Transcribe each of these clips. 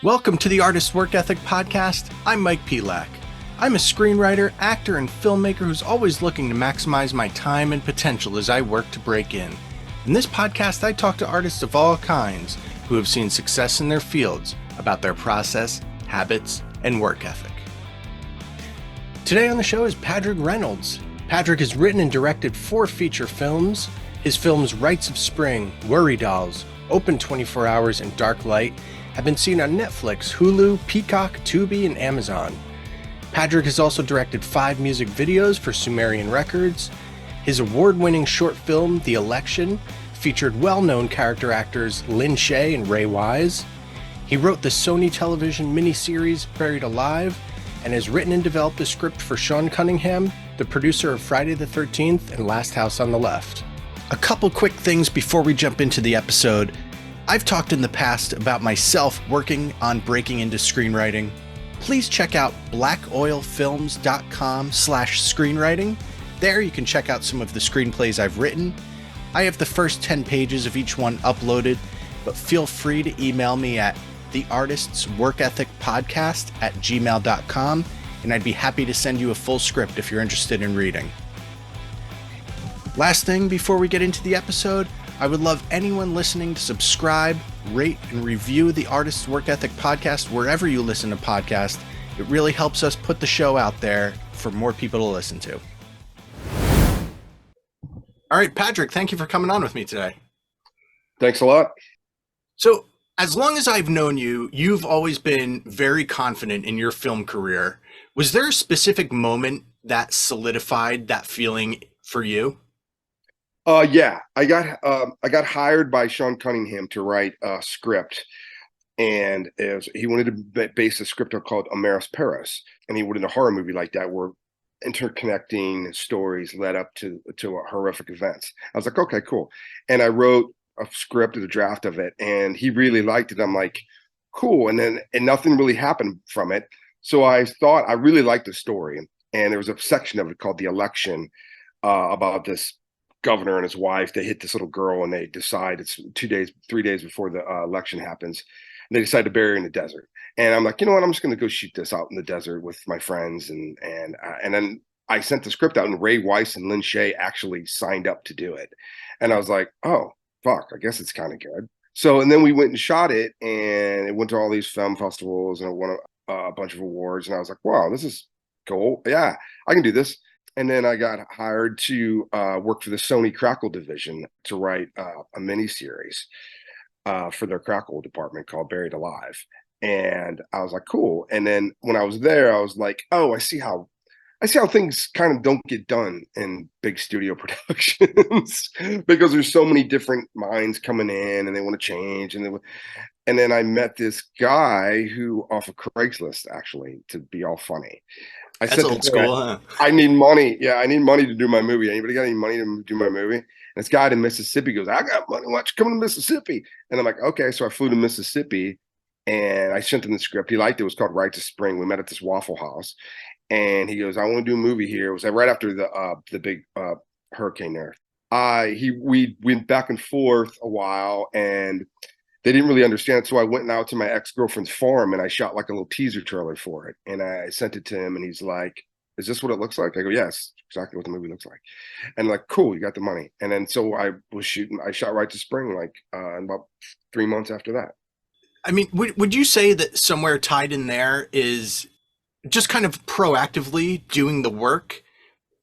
Welcome to the Artist Work Ethic Podcast. I'm Mike Pelak. I'm a screenwriter, actor, and filmmaker who's always looking to maximize my time and potential as I work to break in. In this podcast, I talk to artists of all kinds who have seen success in their fields about their process, habits, and work ethic. Today on the show is Padraig Reynolds. Padraig has written and directed 4 feature films. His films Rites of Spring, Worry Dolls, Open 24 Hours, and Dark Light have been seen on Netflix, Hulu, Peacock, Tubi, and Amazon. Padraig has also directed 5 music videos for Sumerian Records. His award-winning short film, The Election, featured well-known character actors Lin Shaye and Ray Wise. He wrote the Sony television miniseries Buried Alive, and has written and developed the script for Sean Cunningham, the producer of Friday the 13th and Last House on the Left. A couple quick things before we jump into the episode. I've talked in the past about myself working on breaking into screenwriting. Please check out blackoilfilms.com/screenwriting. There you can check out some of the screenplays I've written. I have the first 10 pages of each one uploaded, but feel free to email me at theartistsworkethicpodcast@gmail.com, and I'd be happy to send you a full script if you're interested in reading. Last thing before we get into the episode, I would love anyone listening to subscribe, rate, and review the Artist's Work Ethic Podcast wherever you listen to podcasts. It really helps us put the show out there for more people to listen to. All right, Padraig, thank you for coming on with me today. Thanks a lot. So, as long as I've known you, you've always been very confident in your film career. Was there a specific moment that solidified that feeling for you? Yeah, I got hired by Sean Cunningham to write a script, and he wanted to base a script called Amaris Paris, and he wanted a horror movie like that where interconnecting stories led up to horrific events. I was like, okay, cool, and I wrote a script, a draft of it, and he really liked it. I'm like, cool, and nothing really happened from it. So I thought I really liked the story, and there was a section of it called The Election about this governor and his wife. They hit this little girl, and they decide it's 3 days before the election happens, and they decide to bury her in the desert. And I'm like, you know what? I'm just going to go shoot this out in the desert with my friends, and then I sent the script out, and Ray Wise and Lin Shaye actually signed up to do it, and I was like, oh fuck, I guess it's kind of good. So, and then we went and shot it, and it went to all these film festivals, and it won a bunch of awards, and I was like, wow, this is cool. Yeah, I can do this. And then I got hired to work for the Sony Crackle division to write a miniseries for their Crackle department called Buried Alive. And I was like, cool. And then when I was there, I was like, oh, I see how things kind of don't get done in big studio productions because there's so many different minds coming in, and they want to change. And then I met this guy who off of Craigslist, actually, to be all funny. That's old school, huh? I need money. Yeah, I need money to do my movie. Anybody got any money to do my movie? And this guy in Mississippi goes, I got money. Why don't you come to Mississippi? And I'm like, okay. So I flew to Mississippi, and I sent him the script. He liked it. It was called Rites of Spring. We met at this Waffle House, and he goes, I want to do a movie here. It was right after the big hurricane there. We went back and forth a while, and they didn't really understand it. So I went out to my ex-girlfriend's farm, and I shot like a little teaser trailer for it. And I sent it to him, and he's like, is this what it looks like? I go, yes, exactly what the movie looks like. And I'm like, cool, you got the money. And then so I shot Right to Spring like about 3 months after that. I mean, would you say that somewhere tied in there is just kind of proactively doing the work,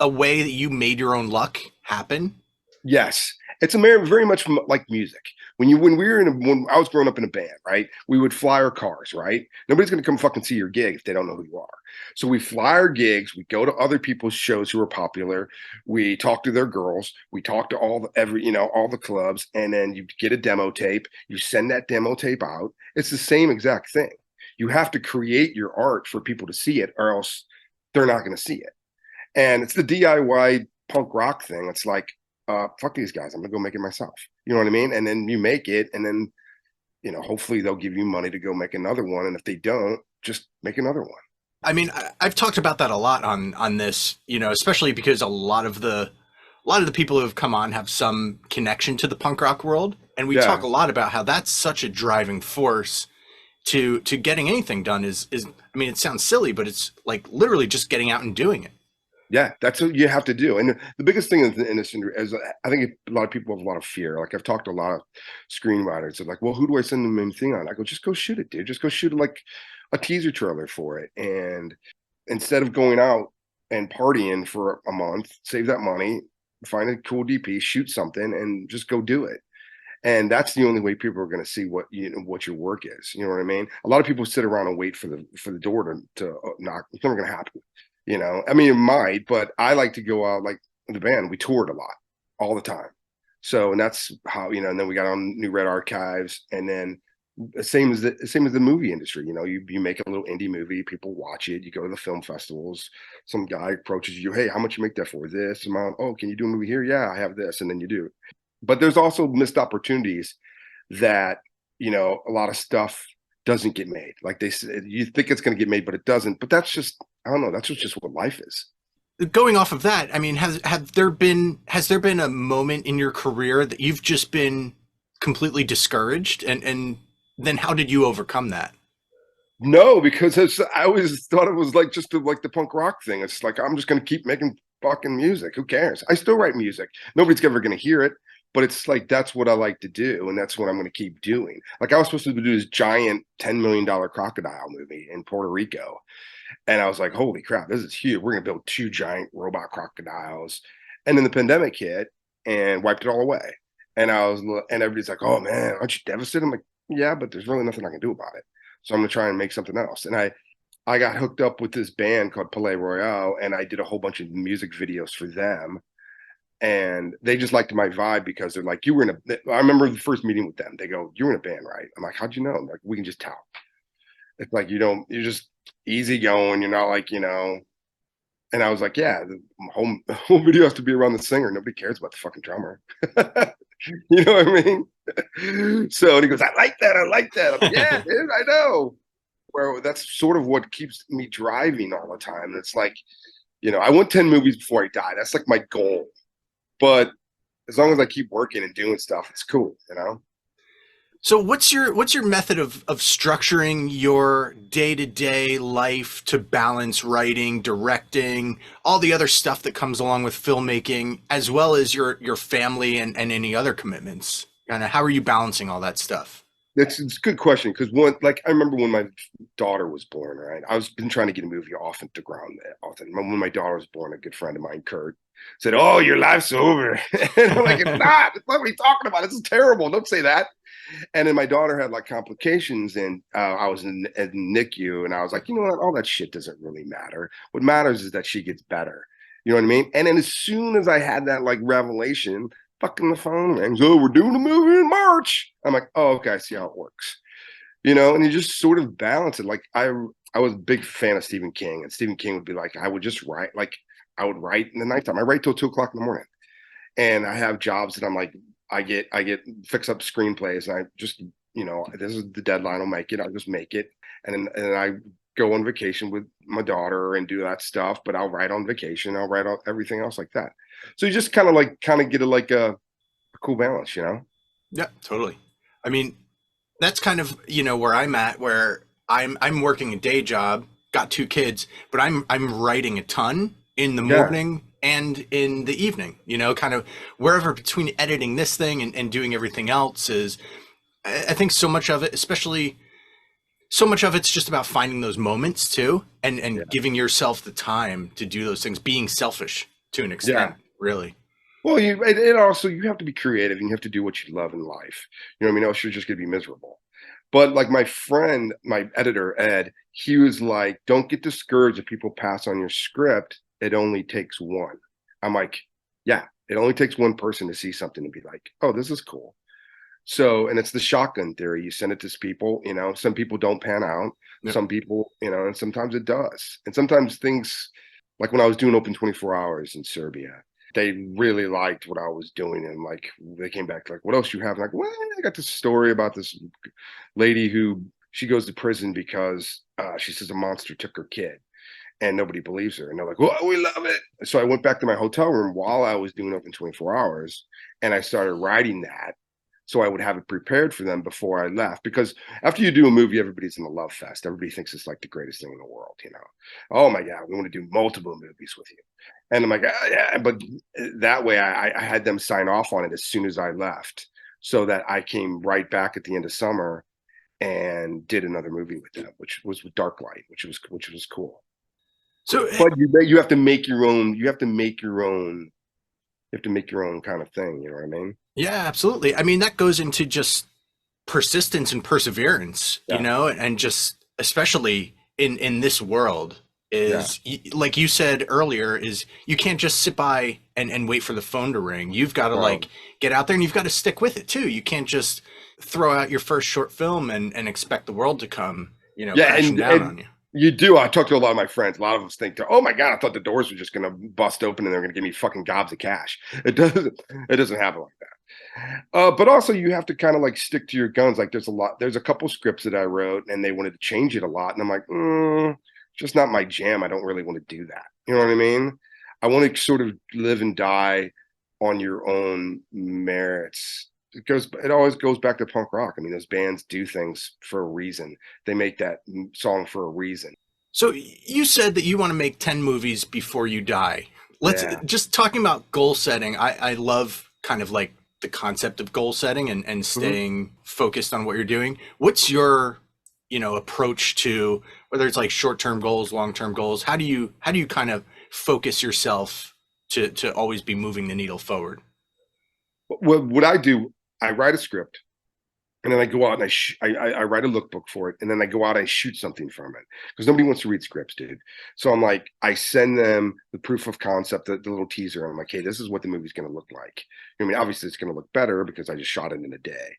a way that you made your own luck happen? Yes. It's very much like music. When I was growing up in a band, right? We would fly our cars, right? Nobody's going to come fucking see your gig if they don't know who you are. So we fly our gigs. We go to other people's shows who are popular. We talk to their girls. We talk to all the clubs, and then you get a demo tape. You send that demo tape out. It's the same exact thing. You have to create your art for people to see it, or else they're not going to see it. And it's the DIY punk rock thing. It's like, fuck these guys, I'm gonna go make it myself. You know what I mean? And then you make it, and then, hopefully they'll give you money to go make another one. And if they don't, just make another one. I mean, I've talked about that a lot on this, especially because a lot of the people who have come on have some connection to the punk rock world. And we talk a lot about how that's such a driving force to getting anything done is I mean, it sounds silly, but it's like literally just getting out and doing it. Yeah, that's what you have to do. And the biggest thing in this industry is I think a lot of people have a lot of fear. Like I've talked to a lot of screenwriters. They're like, well, who do I send them anything on? I go, just go shoot it, dude. Just go shoot like a teaser trailer for it. And instead of going out and partying for a month, save that money, find a cool DP, shoot something, and just go do it. And that's the only way people are going to see what what your work is. You know what I mean? A lot of people sit around and wait for the door to knock. It's never going to happen. I mean, it might, but I like to go out like the band. We toured a lot, all the time. So, and that's how And then we got on New Red Archives, and then the movie industry. You make a little indie movie, people watch it. You go to the film festivals. Some guy approaches you, hey, how much you make that for? This amount. Oh, can you do a movie here? Yeah, I have this, and then you do. But there's also missed opportunities that a lot of stuff doesn't get made. Like they said, you think it's going to get made, but it doesn't. But that's just, I don't know. That's just what life is. Going off of that, I mean, has there been a moment in your career that you've just been completely discouraged, and then how did you overcome that? No, because I always thought it was like just like the punk rock thing. It's like I'm just going to keep making fucking music. Who cares? I still write music. Nobody's ever going to hear it, but it's like that's what I like to do, and that's what I'm going to keep doing. Like I was supposed to do this giant $10 million crocodile movie in Puerto Rico, and I was like, holy crap, this is huge. We're going to build two giant robot crocodiles. And then the pandemic hit and wiped it all away. And everybody's like, oh man, aren't you devastated? I'm like, yeah, but there's really nothing I can do about it. So I'm going to try and make something else. And I got hooked up with this band called Palais Royale, and I did a whole bunch of music videos for them. And they just liked my vibe because they're like, I remember the first meeting with them. They go, you were in a band, right? I'm like, how'd you know? I'm like, we can just tell. It's like, you're just easy going. You're not like, and I was like, yeah, the whole video has to be around the singer. Nobody cares about the fucking drummer. You know what I mean? So, and he goes, I like that. I like that. I'm like, yeah, dude, I know. Where that's sort of what keeps me driving all the time. And it's like, I want 10 movies before I die. That's like my goal. But as long as I keep working and doing stuff, it's cool. So what's your method of structuring your day-to-day life to balance writing, directing, all the other stuff that comes along with filmmaking, as well as your family and any other commitments? Kind of how are you balancing all that stuff? It's a good question because like I remember when my daughter was born, right? I was been trying to get a movie off into ground often. When my daughter was born, a good friend of mine, Kurt, said, "Oh, your life's over," and I'm like, "It's not. It's not what are you talking about? This is terrible. Don't say that." And then my daughter had like complications, and I was in NICU, and I was like, you know what? All that shit doesn't really matter. What matters is that she gets better. You know what I mean? And then as soon as I had that like revelation, fucking the phone rings. Oh, we're doing a movie in March. I'm like, oh, okay, I see how it works. And you just sort of balance it. Like I was a big fan of Stephen King, and Stephen King would be like, I would just write, like I would write in the nighttime. I write till 2 o'clock in the morning, and I have jobs that I'm like, I get fix up screenplays, and I just this is the deadline. I'll make it. I'll just make it, and I go on vacation with my daughter and do that stuff. But I'll write on vacation. I'll write on everything else like that. So you just kind of get a cool balance. Yeah, totally. I mean, that's kind of, where I'm at, where I'm working a day job, got two kids, but I'm writing a ton in the Yeah, morning and in the evening, kind of wherever between editing this thing and doing everything else is, I think so much of it, especially so much of it's just about finding those moments too, and yeah, giving yourself the time to do those things, being selfish to an yeah. extent, really. Well, it also you have to be creative and you have to do what you love in life. You know what I mean? Else you're just gonna be miserable. But like my friend, my editor, Ed, he was like, don't get discouraged if people pass on your script. It only takes one. I'm like, yeah, it only takes one person to see something and be like, oh, this is cool. So, and it's the shotgun theory. You send it to people, some people don't pan out, Yep. some people, and sometimes it does. And sometimes things, like when I was doing Open 24 Hours in Serbia, they really liked what I was doing. And like, they came back, like, what else you have? I'm like, well, I got this story about this lady who she goes to prison because she says a monster took her kid. And nobody believes her. And they're like, well, we love it. So I went back to my hotel room while I was doing Open 24 Hours and I started writing that. so I would have it prepared for them before I left. Because after you do a movie, everybody's in a love fest. Everybody thinks it's like the greatest thing in the world, you know. Oh my God, we want to do multiple movies with you. And I'm like, yeah, but that way I had them sign off on it as soon as I left, so that I came right back at the end of summer and did another movie with them, which was with Dark Light, which was cool. So But you have to make your own. You have to make your own. You have to make your own kind of thing. You know what I mean? yeah, absolutely. I mean, that goes into just persistence and perseverance, you Yeah, know, and just especially in this world yeah. is like you said earlier, is you can't just sit by and wait for the phone to ring. You've got to like Um, get out there and you've got to stick with it too. You can't just throw out your first short film and expect the world to come, you know, yeah, crashing down and on you. you do. I talked to a lot of my friends. A lot of them think, oh my God, I thought the doors were just going to bust open and they're going to give me fucking gobs of cash. It doesn't. It doesn't happen like that. But also, you have to kind of like stick to your guns. Like, there's a couple scripts that I wrote, and they wanted to change it a lot, and I'm like, just not my jam. I don't really want to do that. You know what I mean? I want to sort of live and die on your own merits. It always goes back to punk rock. I mean, those bands do things for a reason. They make that song for a reason. So you said that you want to make 10 movies before you die. Let's Yeah. just talking about goal setting. I love kind of like the concept of goal setting and Mhm. staying focused on what you're doing. What's your, you know, approach to whether it's like short-term goals, long-term goals? How do you kind of focus yourself to always be moving the needle forward? What I do, I write a script. And then I go out and I write a lookbook for it, and then I go out and shoot something from it because nobody wants to read scripts, dude. So I'm like, I send them the proof of concept, the little teaser, and I'm like, hey, this is what the movie's going to look like. I mean, obviously, it's going to look better because I just shot it in a day,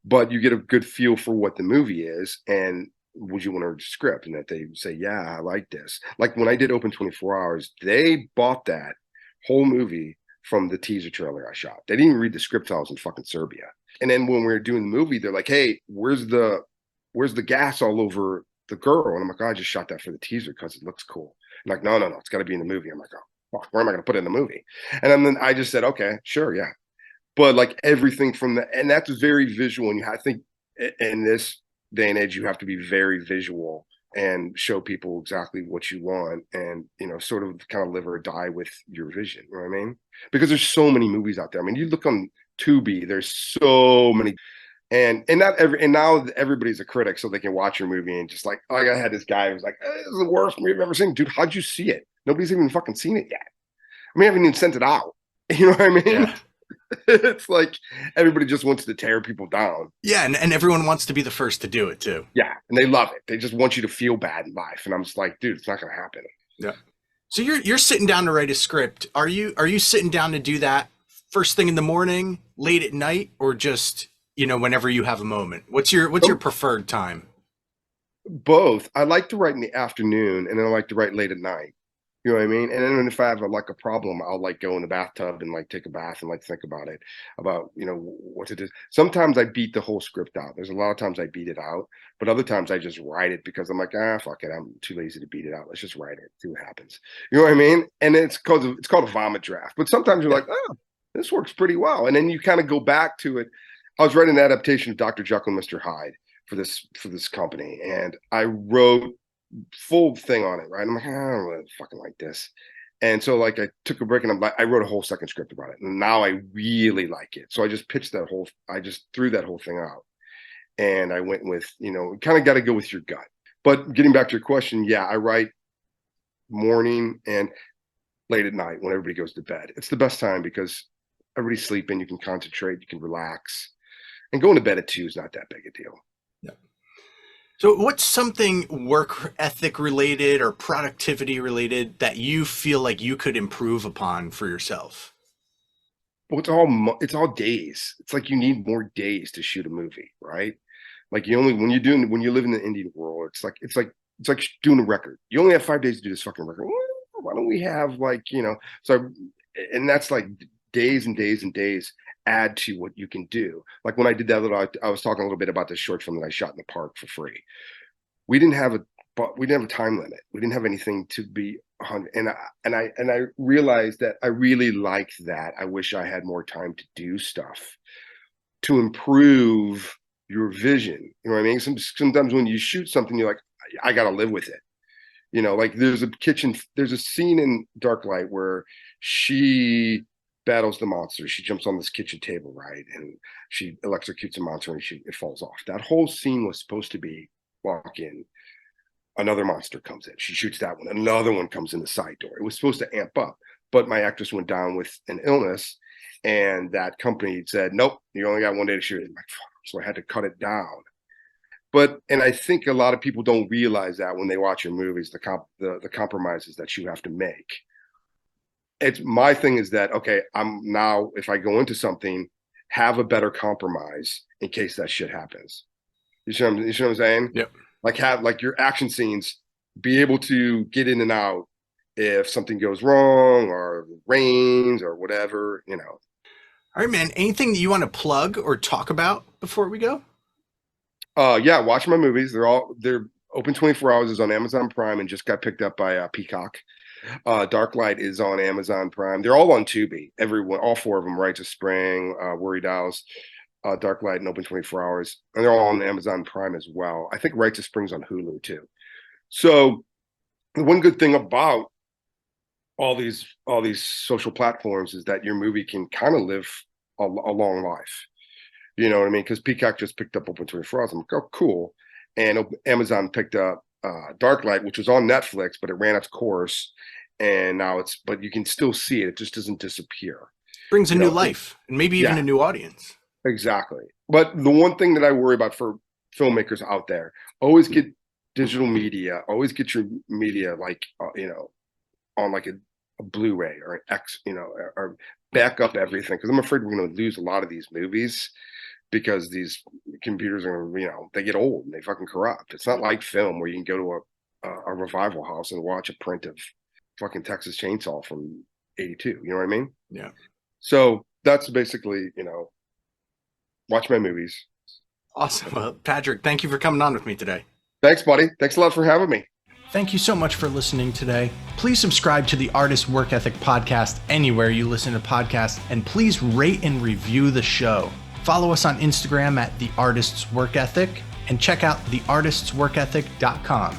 but you get a good feel for what the movie is, and would you want to read a script? And that they say, yeah, I like this. Like when I did Open 24 Hours, they bought that whole movie from the teaser trailer I shot. They didn't even read the script till I was in fucking Serbia. And then when we were doing the movie, they're like, "Hey, where's the gas all over the girl?" And I'm like, oh, "I just shot that for the teaser because it looks cool." I'm like, no, it's got to be in the movie. I'm like, "Oh, fuck, where am I going to put it in the movie?" And then I just said, "Okay, sure, yeah." But like everything from the, and that's very visual. And I think in this day and age, you have to be very visual and show people exactly what you want, and sort of kind of live or die with your vision. You know what I mean? Because there's so many movies out there. I mean, you look on Tubi, there's so many, and not every, and now everybody's a critic, so they can watch your movie and just like, oh, I had this guy who was like, "This is the worst movie I've ever seen." Dude, how'd you see it? Nobody's even fucking seen it yet. I mean, I haven't even sent it out. You know what I mean? Yeah. It's like everybody just wants to tear people down. Yeah, and everyone wants to be the first to do it too. Yeah, and they love it. They just want you to feel bad in life, and I'm just like, dude, it's not gonna happen. Yeah. So you're sitting down to write a script. Are you sitting down to do that first thing in the morning, late at night, or just, you know, whenever you have a moment? What's your preferred time? Both. I like to write in the afternoon, and then I like to write late at night. You know what I mean? And then if I have like a problem, I'll like go in the bathtub and like take a bath and like think about it, about what to do. Sometimes I beat the whole script out. There's a lot of times I beat it out, but other times I just write it because I'm like, fuck it, I'm too lazy to beat it out. Let's just write it, see what happens. You know what I mean? And it's called a vomit draft. But sometimes you're Yeah. like, oh, this works pretty well, and then you kind of go back to it. I was writing an adaptation of Dr. Jekyll and Mr. Hyde for this company, and I wrote full thing on it, right? I'm like, I don't really fucking like this. And so like I took a break and I wrote a whole second script about it. And now I really like it. So I just threw that whole thing out. And I went with, kind of got to go with your gut. But getting back to your question, yeah, I write morning and late at night when everybody goes to bed. It's the best time because everybody's sleeping, you can concentrate, you can relax. And going to bed at 2 is not that big a deal. Yeah. So what's something work ethic related or productivity related that you feel like you could improve upon for yourself? Well, it's all days. It's like you need more days to shoot a movie, right? Like when you live in the Indian world, it's like doing a record. You only have 5 days to do this fucking record. Well, why don't we have so, and that's like days and days and days add to what you can do. Like when I did that I was talking a little bit about this short film that I shot in the park for free. We didn't have a but we didn't have a time limit. We didn't have anything to be 100. And I realized that I really liked that. I wish I had more time to do stuff. to improve your vision. You know what I mean? Sometimes when you shoot something, you're like, I got to live with it. Like there's a scene in Dark Light where she battles the monster. She jumps on this kitchen table, right? And she electrocutes a monster and it falls off. That whole scene was supposed to be walk in, another monster comes in. She shoots that one. Another one comes in the side door. It was supposed to amp up, but my actress went down with an illness and that company said, nope, you only got one day to shoot it. So I had to cut it down. And I think a lot of people don't realize that when they watch your movies, the compromises that you have to make. It's my thing is that, okay, I'm now, if I go into something, have a better compromise in case that shit happens. You see what I'm saying? Yep. Like your action scenes, be able to get in and out if something goes wrong or rains or whatever, All right, man. Anything that you want to plug or talk about before we go? Yeah, watch my movies. They're open 24 hours. Is on Amazon Prime and just got picked up by Peacock. Dark Light is on Amazon Prime. They're all on Tubi. All four of them, Rites of Spring, Worried Owls, Dark Light, and Open 24 Hours, and they're all on Amazon Prime as well. I think Rites of Spring's on Hulu too. So the one good thing about all these social platforms is that your movie can kind of live a long life. You know what I mean? Because Peacock just picked up Open 24 Hours. I'm like, oh, cool. And Amazon picked up Dark Light, which was on Netflix, but it ran its course. And now but you can still see it. It just doesn't disappear. Brings a new life and maybe even a new audience. Exactly. But the one thing that I worry about for filmmakers out there, always get digital media, always get your media on like a Blu-ray or an X, or back up everything. Because I'm afraid we're going to lose a lot of these movies because these computers are, they get old and they fucking corrupt. It's not like film where you can go to a revival house and watch a print of fucking Texas Chainsaw from 82. You know what I mean? Yeah. So that's basically, watch my movies. Awesome. Well, Padraig, thank you for coming on with me today. Thanks, buddy. Thanks a lot for having me. Thank you so much for listening today. Please subscribe to the Artist Work Ethic podcast anywhere you listen to podcasts, and please rate and review the show. Follow us on Instagram at The Artist's Work Ethic and check out theartistsworkethic.com.